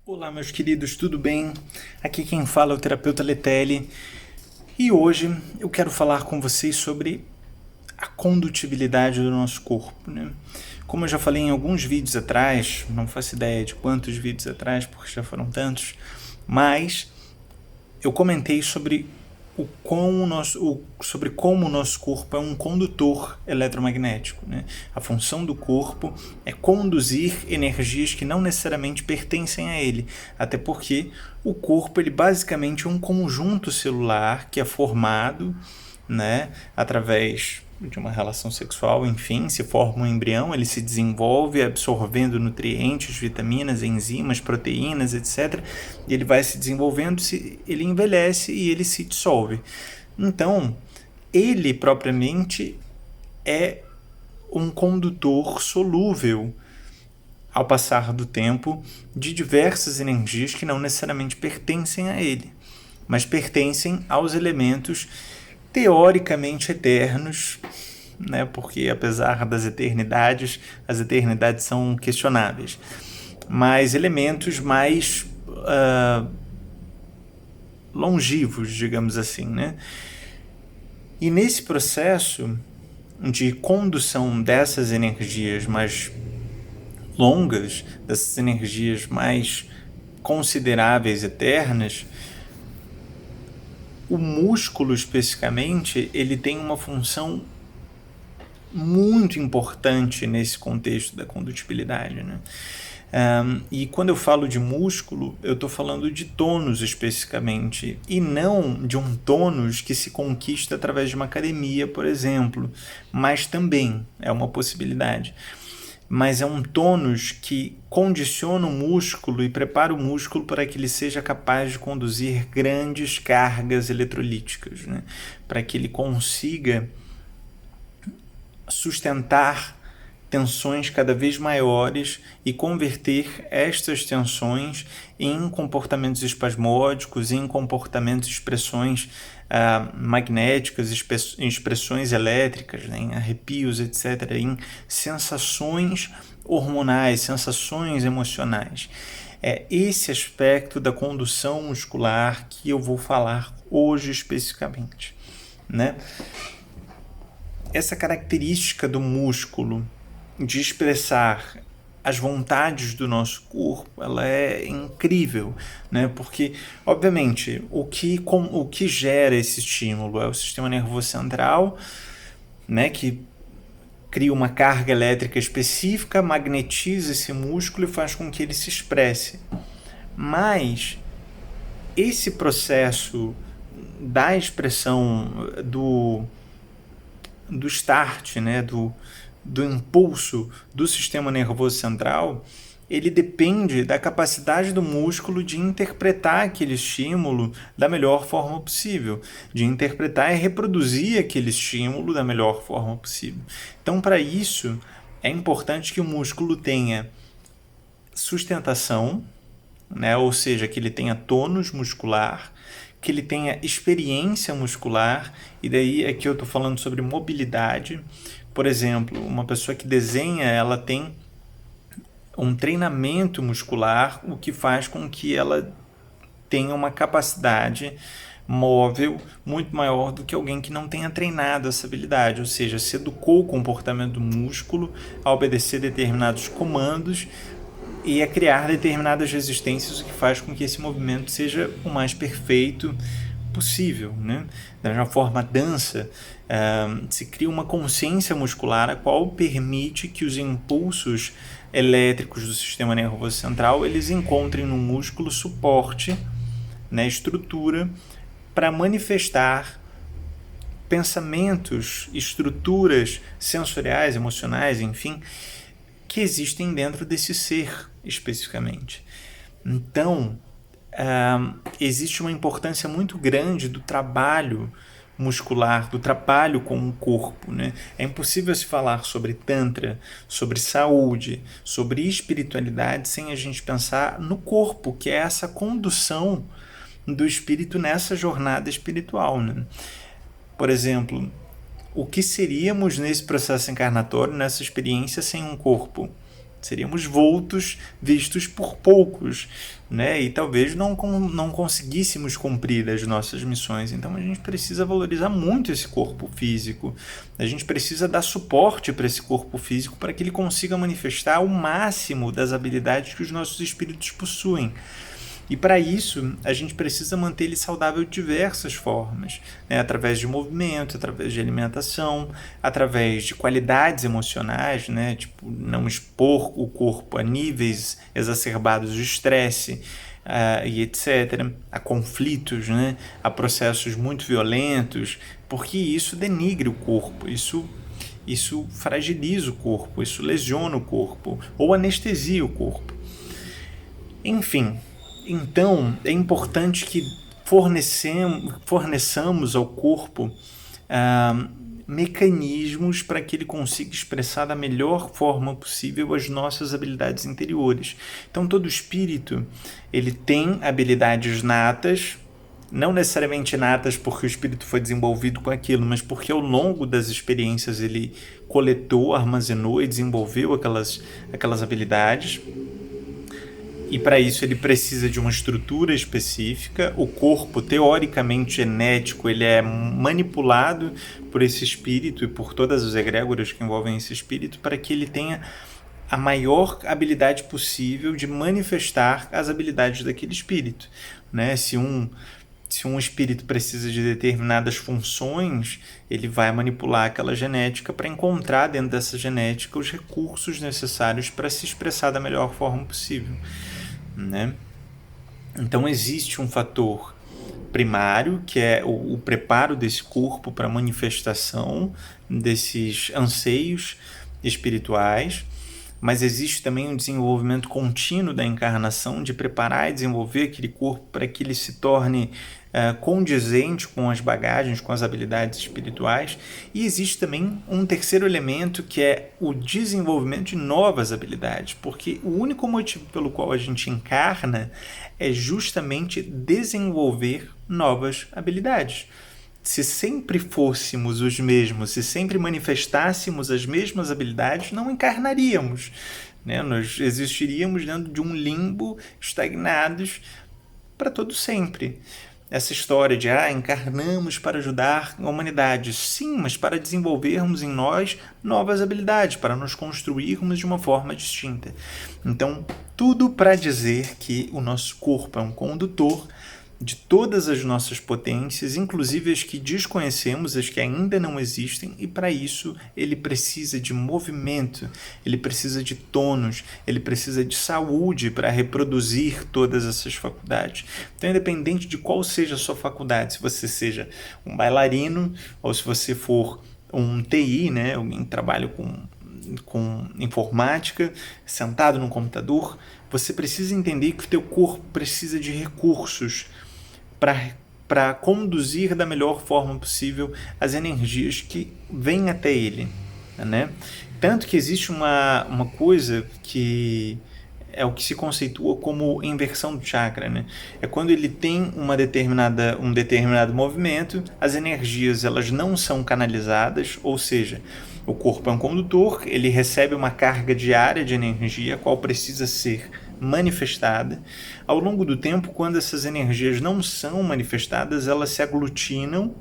Olá, meus queridos, tudo bem? Aqui quem fala é o terapeuta Letelli e hoje eu quero falar com vocês sobre a condutibilidade do nosso corpo, né? Como eu já falei em alguns vídeos atrás, não faço ideia de quantos vídeos atrás, porque já foram tantos, mas eu comentei sobre sobre como o nosso corpo é um condutor eletromagnético, né? A função do corpo é conduzir energias que não necessariamente pertencem a ele, até porque o corpo ele basicamente é um conjunto celular que é formado, né, através de uma relação sexual, enfim, se forma um embrião, ele se desenvolve absorvendo nutrientes, vitaminas, enzimas, proteínas, etc. E ele vai se desenvolvendo, ele envelhece e ele se dissolve. Então, ele propriamente é um condutor solúvel ao passar do tempo de diversas energias que não necessariamente pertencem a ele, mas pertencem aos elementos teoricamente eternos, né? Porque apesar das eternidades, as eternidades são questionáveis, mas elementos mais longivos, digamos assim, né? E nesse processo de condução dessas energias mais longas, dessas energias mais consideráveis, eternas, o músculo especificamente, ele tem uma função muito importante nesse contexto da condutibilidade, né? E quando eu falo de músculo, eu estou falando de tônus especificamente, e não de um tônus que se conquista através de uma academia, por exemplo, mas também é uma possibilidade. Mas é um tônus que condiciona o músculo e prepara o músculo para que ele seja capaz de conduzir grandes cargas eletrolíticas, né? Para que ele consiga sustentar tensões cada vez maiores e converter estas tensões em comportamentos espasmódicos, em comportamentos, expressões magnéticas, expressões elétricas, né, em arrepios, etc., em sensações hormonais, sensações emocionais. É esse aspecto da condução muscular que eu vou falar hoje especificamente, né? Essa característica do músculo de expressar as vontades do nosso corpo, ela é incrível, né? Porque, obviamente, o que gera esse estímulo é o sistema nervoso central, né? Que cria uma carga elétrica específica, magnetiza esse músculo e faz com que ele se expresse. Mas esse processo da expressão do start, né, do impulso do sistema nervoso central, ele depende da capacidade do músculo de interpretar aquele estímulo da melhor forma possível, de interpretar e reproduzir aquele estímulo da melhor forma possível. Então, para isso, é importante que o músculo tenha sustentação, né, ou seja, que ele tenha tônus muscular, que ele tenha experiência muscular, e daí aqui eu estou falando sobre mobilidade. Por exemplo, uma pessoa que desenha, ela tem um treinamento muscular, o que faz com que ela tenha uma capacidade móvel muito maior do que alguém que não tenha treinado essa habilidade, ou seja, se educou o comportamento do músculo a obedecer determinados comandos e a criar determinadas resistências, o que faz com que esse movimento seja o mais perfeito possível, né? Da mesma forma, a dança, se cria uma consciência muscular a qual permite que os impulsos elétricos do sistema nervoso central eles encontrem no músculo suporte, né, estrutura para manifestar pensamentos, estruturas sensoriais, emocionais, enfim, que existem dentro desse ser especificamente. Então, existe uma importância muito grande do trabalho muscular, do trabalho com o corpo, né? É impossível se falar sobre Tantra, sobre saúde, sobre espiritualidade sem a gente pensar no corpo, que é essa condução do espírito nessa jornada espiritual, né? Por exemplo, o que seríamos nesse processo encarnatório, nessa experiência sem um corpo? seríamos vultos vistos por poucos, né? E talvez não conseguíssemos cumprir as nossas missões. Então a gente precisa valorizar muito esse corpo físico. A gente precisa dar suporte para esse corpo físico para que ele consiga manifestar o máximo das habilidades que os nossos espíritos possuem. E para isso, a gente precisa manter ele saudável de diversas formas, né? Através de movimento, através de alimentação, através de qualidades emocionais, né? Tipo, não expor o corpo a níveis exacerbados de estresse, e etc., a conflitos, né? A processos muito violentos, porque isso denigre o corpo, isso fragiliza o corpo, isso lesiona o corpo ou anestesia o corpo. Enfim, então é importante que forneçamos ao corpo mecanismos para que ele consiga expressar da melhor forma possível as nossas habilidades interiores. Então todo espírito ele tem habilidades natas, não necessariamente natas porque o espírito foi desenvolvido com aquilo, mas porque ao longo das experiências ele coletou, armazenou e desenvolveu aquelas habilidades. E para isso ele precisa de uma estrutura específica. O corpo, teoricamente genético, ele é manipulado por esse espírito e por todas as egrégoras que envolvem esse espírito para que ele tenha a maior habilidade possível de manifestar as habilidades daquele espírito, né? Se um espírito precisa de determinadas funções, ele vai manipular aquela genética para encontrar dentro dessa genética os recursos necessários para se expressar da melhor forma possível, né? Então existe um fator primário, que é o preparo desse corpo para a manifestação desses anseios espirituais, mas existe também um desenvolvimento contínuo da encarnação, de preparar e desenvolver aquele corpo para que ele se torne condizente com as bagagens, com as habilidades espirituais. E existe também um terceiro elemento, que é o desenvolvimento de novas habilidades, porque o único motivo pelo qual a gente encarna é justamente desenvolver novas habilidades. Se sempre fôssemos os mesmos, se sempre manifestássemos as mesmas habilidades, não encarnaríamos, né? Nós existiríamos dentro de um limbo, estagnados para todo sempre. Essa história de encarnamos para ajudar a humanidade. Sim, mas para desenvolvermos em nós novas habilidades, para nos construirmos de uma forma distinta. Então, tudo para dizer que o nosso corpo é um condutor de todas as nossas potências, inclusive as que desconhecemos, as que ainda não existem, e para isso ele precisa de movimento, ele precisa de tônus, ele precisa de saúde para reproduzir todas essas faculdades. Então, independente de qual seja a sua faculdade, se você seja um bailarino ou se você for um TI, né, alguém que trabalha com informática, sentado no computador, você precisa entender que o teu corpo precisa de recursos para conduzir da melhor forma possível as energias que vêm até ele, né? Tanto que existe uma coisa que é o que se conceitua como inversão do chakra, né? É quando ele tem um determinado movimento, as energias elas não são canalizadas, ou seja, o corpo é um condutor, ele recebe uma carga diária de energia, a qual precisa ser manifestada. Ao longo do tempo, quando essas energias não são manifestadas, elas se aglutinam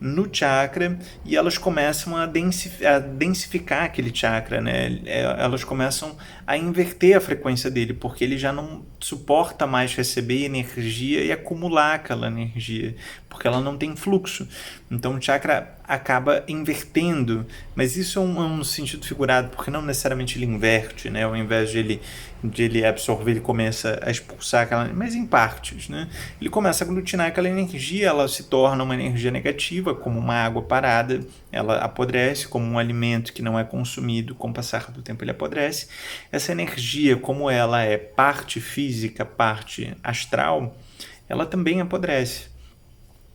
no chakra e elas começam a densificar aquele chakra, né? Elas começam a inverter a frequência dele, porque ele já não suporta mais receber energia e acumular aquela energia, porque ela não tem fluxo. Então o chakra acaba invertendo, mas isso é um sentido figurado, porque não necessariamente ele inverte, né? Ao invés de ele absorver, ele começa a expulsar aquela, mas em partes, né? Ele começa a aglutinar aquela energia, ela se torna uma energia negativa, como uma água parada, ela apodrece, como um alimento que não é consumido, com o passar do tempo ele apodrece. Essa energia, como ela é parte física, parte astral, ela também apodrece.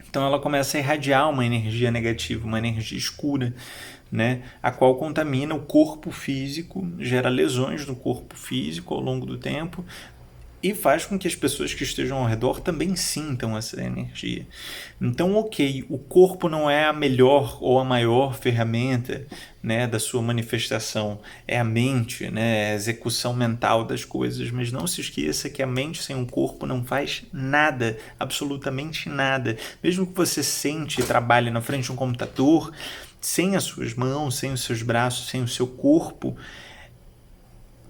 Então ela começa a irradiar uma energia negativa, uma energia escura, né, a qual contamina o corpo físico, gera lesões no corpo físico ao longo do tempo, e faz com que as pessoas que estejam ao redor também sintam essa energia. Então, ok, o corpo não é a melhor ou a maior ferramenta, né, da sua manifestação, é a mente, né, a execução mental das coisas, mas não se esqueça que a mente sem o corpo não faz nada, absolutamente nada. Mesmo que você sente e trabalhe na frente de um computador, sem as suas mãos, sem os seus braços, sem o seu corpo,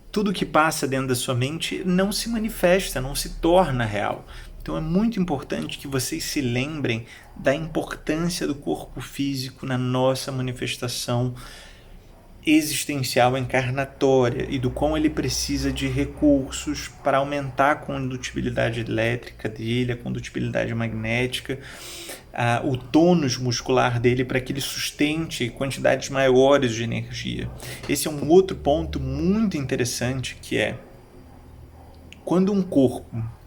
tudo que passa dentro da sua mente não se manifesta, não se torna real. Então é muito importante que vocês se lembrem da importância do corpo físico na nossa manifestação existencial encarnatória e do quão ele precisa de recursos para aumentar a condutibilidade elétrica dele, a condutibilidade magnética, o tônus muscular dele para que ele sustente quantidades maiores de energia. Esse é um outro ponto muito interessante, que é quando um corpo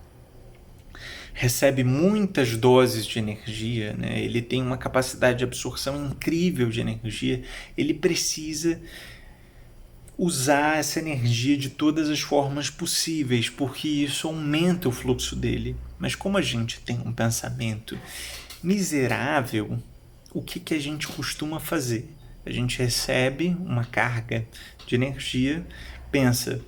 recebe muitas doses de energia, né? Ele tem uma capacidade de absorção incrível de energia, ele precisa usar essa energia de todas as formas possíveis, porque isso aumenta o fluxo dele. Mas como a gente tem um pensamento miserável, o que a gente costuma fazer? A gente recebe uma carga de energia, pensa,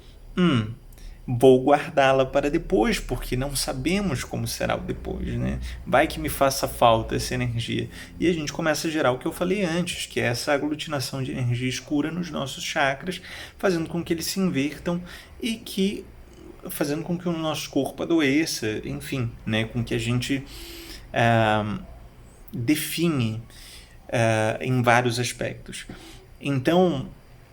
vou guardá-la para depois, porque não sabemos como será o depois, né? Vai que me faça falta essa energia. E a gente começa a gerar o que eu falei antes, que é essa aglutinação de energia escura nos nossos chakras, fazendo com que eles se invertam e fazendo com que o nosso corpo adoeça, enfim, né? Com que a gente define em vários aspectos. Então,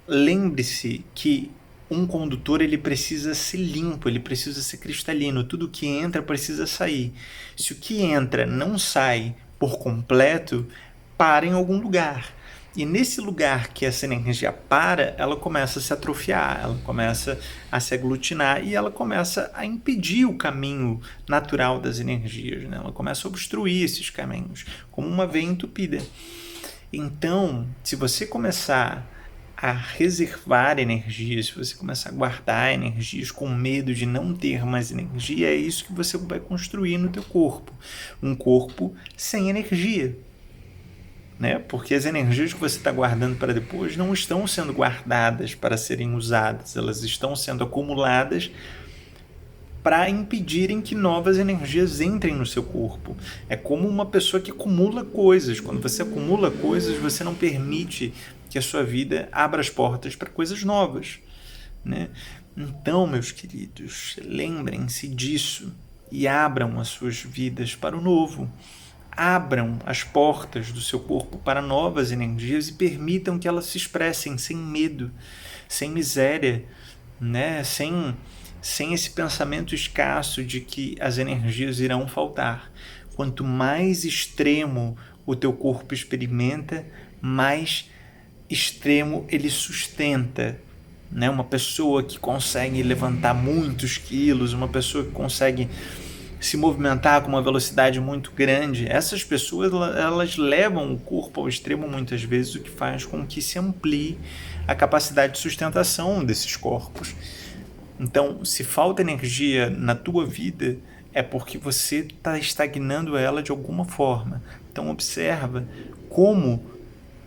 lembre-se que um condutor ele precisa ser limpo, ele precisa ser cristalino, tudo que entra precisa sair. Se o que entra não sai por completo, para em algum lugar. E nesse lugar que essa energia para, ela começa a se atrofiar, ela começa a se aglutinar e ela começa a impedir o caminho natural das energias, né? Ela começa a obstruir esses caminhos, como uma veia entupida. Então, se você começar a reservar energias, se você começar a guardar energias com medo de não ter mais energia, é isso que você vai construir no teu corpo. Um corpo sem energia. Né? Porque as energias que você está guardando para depois não estão sendo guardadas para serem usadas, elas estão sendo acumuladas para impedirem que novas energias entrem no seu corpo. É como uma pessoa que acumula coisas. Quando você acumula coisas, você não permite que a sua vida abra as portas para coisas novas, né? Então, meus queridos, lembrem-se disso e abram as suas vidas para o novo. Abram as portas do seu corpo para novas energias e permitam que elas se expressem sem medo, sem miséria, né? Sem esse pensamento escasso de que as energias irão faltar. Quanto mais extremo o teu corpo experimenta, mais extremo ele sustenta, né? Uma pessoa que consegue levantar muitos quilos, uma pessoa que consegue se movimentar com uma velocidade muito grande, essas pessoas elas levam o corpo ao extremo muitas vezes, o que faz com que se amplie a capacidade de sustentação desses corpos. Então, se falta energia na tua vida, é porque você está estagnando ela de alguma forma. Então, observa como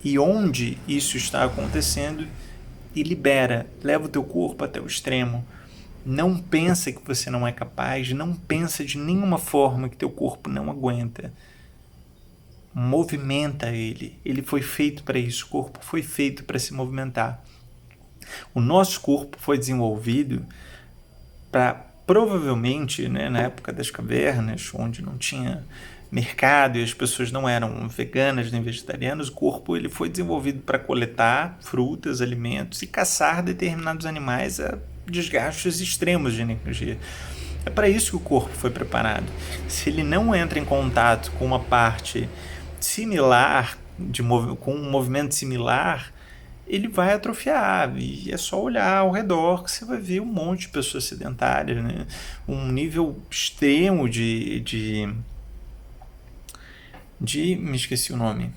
e onde isso está acontecendo e libera, leva o teu corpo até o extremo. Não pensa que você não é capaz, não pensa de nenhuma forma que teu corpo não aguenta. Movimenta ele. Ele foi feito para isso, o corpo foi feito para se movimentar. O nosso corpo foi desenvolvido para, provavelmente, né, na época das cavernas, onde não tinha mercado e as pessoas não eram veganas nem vegetarianas, o corpo ele foi desenvolvido para coletar frutas, alimentos e caçar determinados animais a desgastes extremos de energia. É para isso que o corpo foi preparado. Se ele não entra em contato com uma parte similar, com um movimento similar, ele vai atrofiar. E é só olhar ao redor que você vai ver um monte de pessoas sedentárias, né? Um nível extremo me esqueci o nome.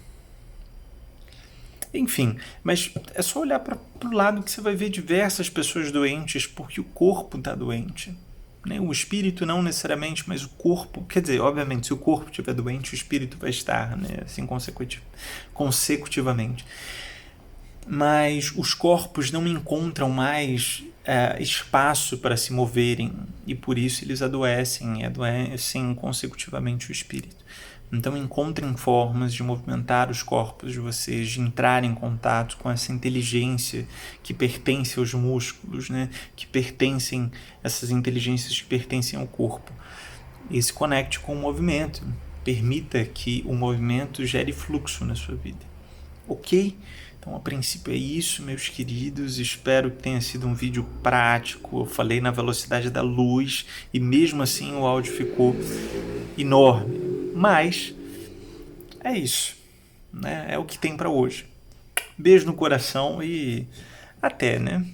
Enfim, mas é só olhar para o lado que você vai ver diversas pessoas doentes porque o corpo está doente. né? O espírito não necessariamente, mas o corpo, quer dizer, obviamente, se o corpo estiver doente, o espírito vai estar, né? Assim, consecutivamente. Mas os corpos não encontram mais espaço para se moverem e por isso eles adoecem consecutivamente o espírito. Então encontrem formas de movimentar os corpos de vocês, de entrar em contato com essa inteligência que pertence aos músculos, né? Essas inteligências que pertencem ao corpo. E se conecte com o movimento. Permita que o movimento gere fluxo na sua vida. Ok? Então, a princípio é isso, meus queridos. Espero que tenha sido um vídeo prático. Eu falei na velocidade da luz e mesmo assim o áudio ficou enorme. Mas é isso, né? É o que tem para hoje. Beijo no coração e até, né?